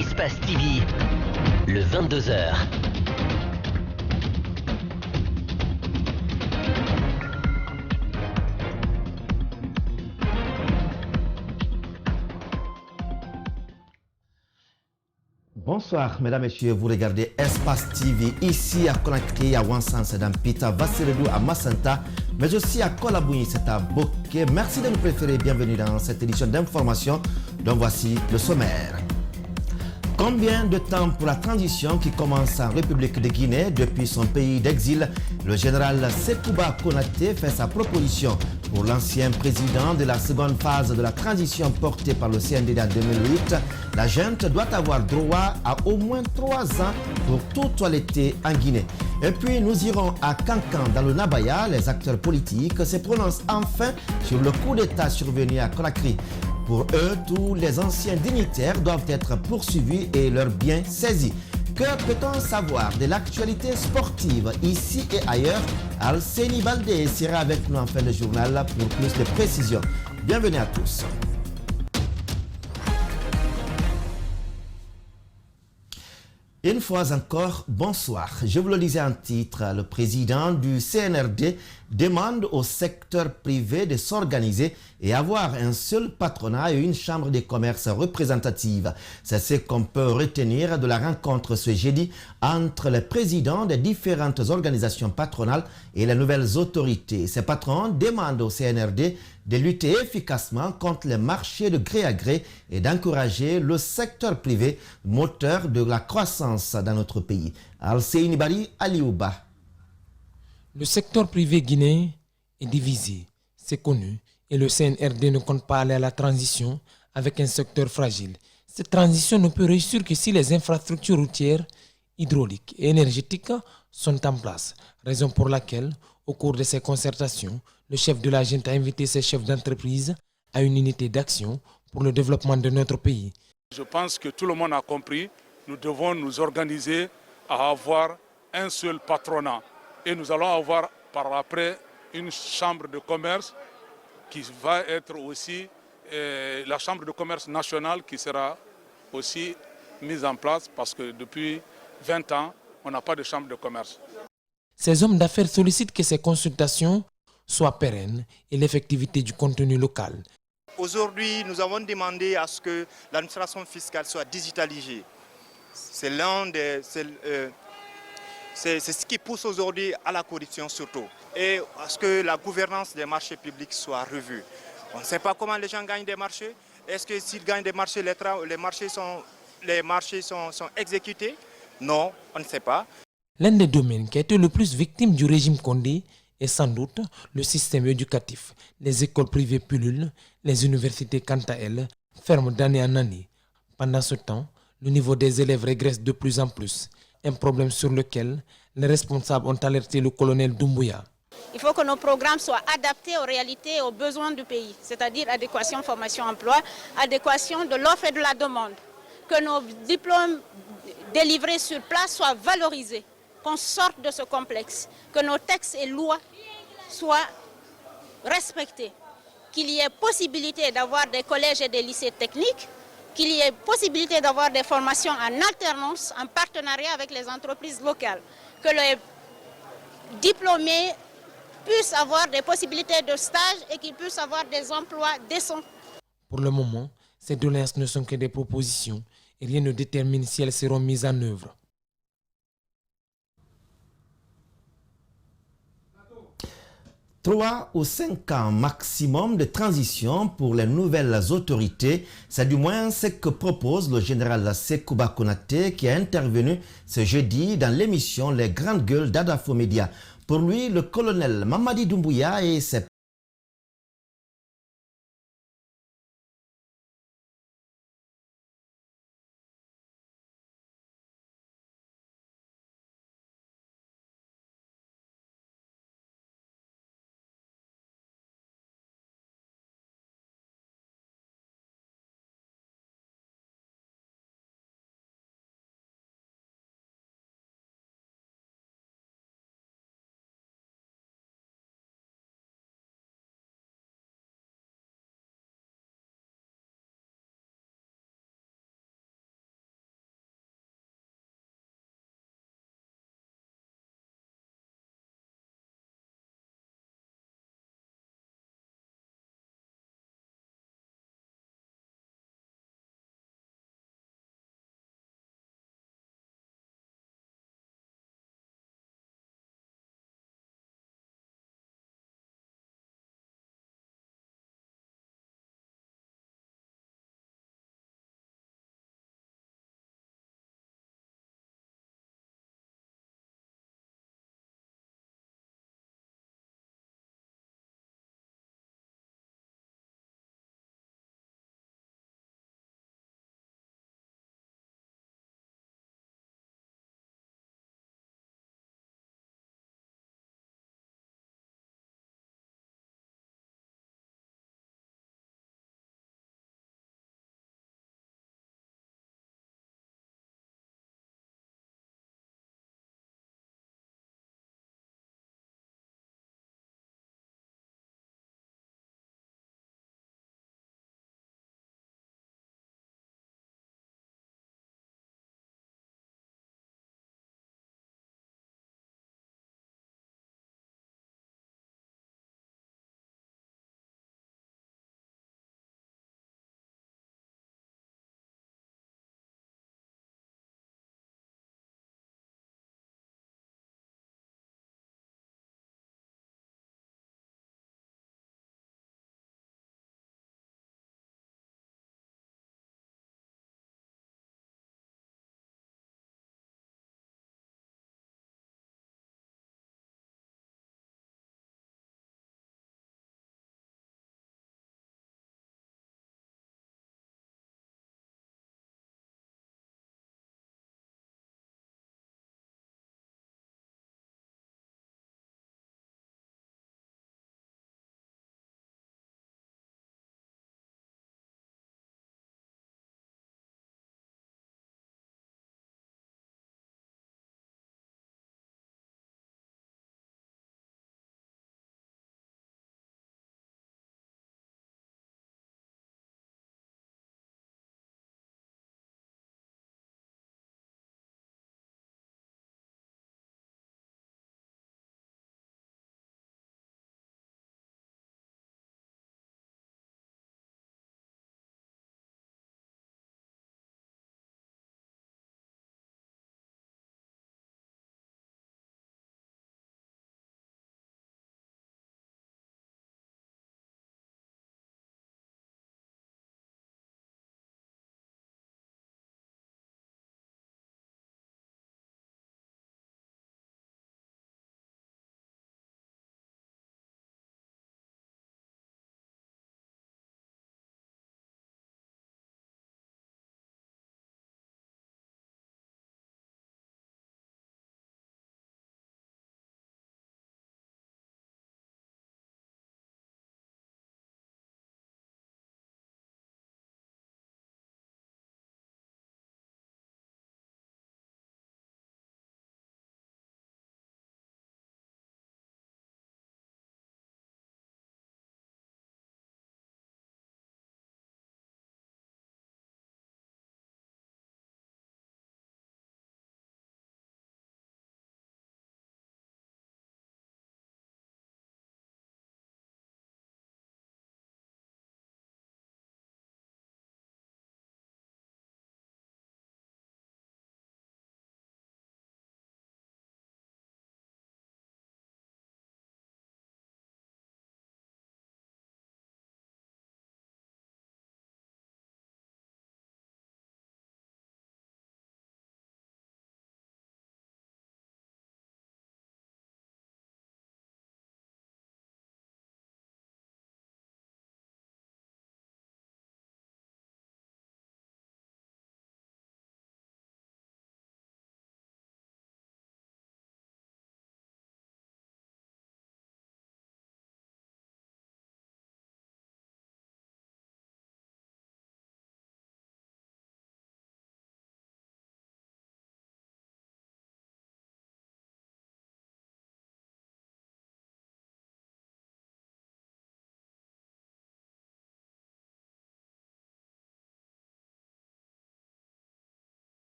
Espace TV, le 22h. Bonsoir, mesdames et messieurs, vous regardez Espace TV ici à Conakry, à Wansan, c'est dans Pita, Vasseredou, à Massanta, mais aussi à Kolabouni, c'est à Bokeh. Merci de nous préférer, bienvenue dans cette édition d'information dont voici le sommaire. Combien de temps pour la transition qui commence en République de Guinée depuis son pays d'exil? Le général Sekouba Konaté fait sa proposition pour l'ancien président de la seconde phase de la transition portée par le CNDD en 2008. La junte doit avoir droit à au moins 3 ans pour tout toiletter en Guinée. Et puis nous irons à Kankan dans le Nabaya. Les acteurs politiques se prononcent enfin sur le coup d'État survenu à Conakry. Pour eux, tous les anciens dignitaires doivent être poursuivis et leurs biens saisis. Que peut-on savoir de l'actualité sportive ici et ailleurs? Alceni Baldé sera avec nous en fin de journal pour plus de précisions. Bienvenue à tous. Une fois encore, bonsoir. Je vous le disais en titre, le président du CNRD demande au secteur privé de s'organiser et avoir un seul patronat et une chambre de commerce représentative. C'est ce qu'on peut retenir de la rencontre ce jeudi entre les présidents des différentes organisations patronales et les nouvelles autorités. Ces patrons demandent au CNRD de lutter efficacement contre les marchés de gré à gré et d'encourager le secteur privé, moteur de la croissance dans notre pays. Alceni Bari Aliouba. Le secteur privé guinéen est divisé, c'est connu, et le CNRD ne compte pas aller à la transition avec un secteur fragile. Cette transition ne peut réussir que si les infrastructures routières, hydrauliques et énergétiques sont en place, raison pour laquelle, au cours de ces concertations, le chef de la junte a invité ses chefs d'entreprise à une unité d'action pour le développement de notre pays. Je pense que tout le monde a compris, nous devons nous organiser à avoir un seul patronat. Et nous allons avoir par après une chambre de commerce qui va être aussi la chambre de commerce nationale qui sera aussi mise en place parce que depuis 20 ans, on n'a pas de chambre de commerce. Ces hommes d'affaires sollicitent que ces consultations soient pérennes et l'effectivité du contenu local. Aujourd'hui, nous avons demandé à ce que l'administration fiscale soit digitalisée. C'est c'est ce qui pousse aujourd'hui à la corruption surtout. Et à ce que la gouvernance des marchés publics soit revue. On ne sait pas comment les gens gagnent des marchés. Est-ce que s'ils gagnent des marchés, les marchés sont exécutés? Non, on ne sait pas. L'un des domaines qui a été le plus victime du régime Condé est sans doute le système éducatif. Les écoles privées pullulent, les universités quant à elles ferment d'année en année. Pendant ce temps, le niveau des élèves régresse de plus en plus. Un problème sur lequel les responsables ont alerté le colonel Doumbouya. Il faut que nos programmes soient adaptés aux réalités et aux besoins du pays, c'est-à-dire adéquation formation-emploi, adéquation de l'offre et de la demande. Que nos diplômes délivrés sur place soient valorisés, qu'on sorte de ce complexe, que nos textes et lois soient respectés, qu'il y ait possibilité d'avoir des collèges et des lycées techniques, qu'il y ait possibilité d'avoir des formations en alternance, en partenariat avec les entreprises locales, que les diplômés puissent avoir des possibilités de stage et qu'ils puissent avoir des emplois décents. Pour le moment, ces doléances ne sont que des propositions et rien ne détermine si elles seront mises en œuvre. 3 ou 5 ans maximum de transition pour les nouvelles autorités, c'est du moins ce que propose le général Sekouba Konaté qui est intervenu ce jeudi dans l'émission Les Grandes Gueules d'Adafo Média. Pour lui, le colonel Mamadi Doumbouya et ses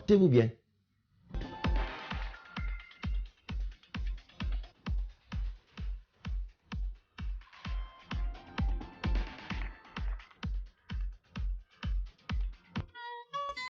Portez-vous bien.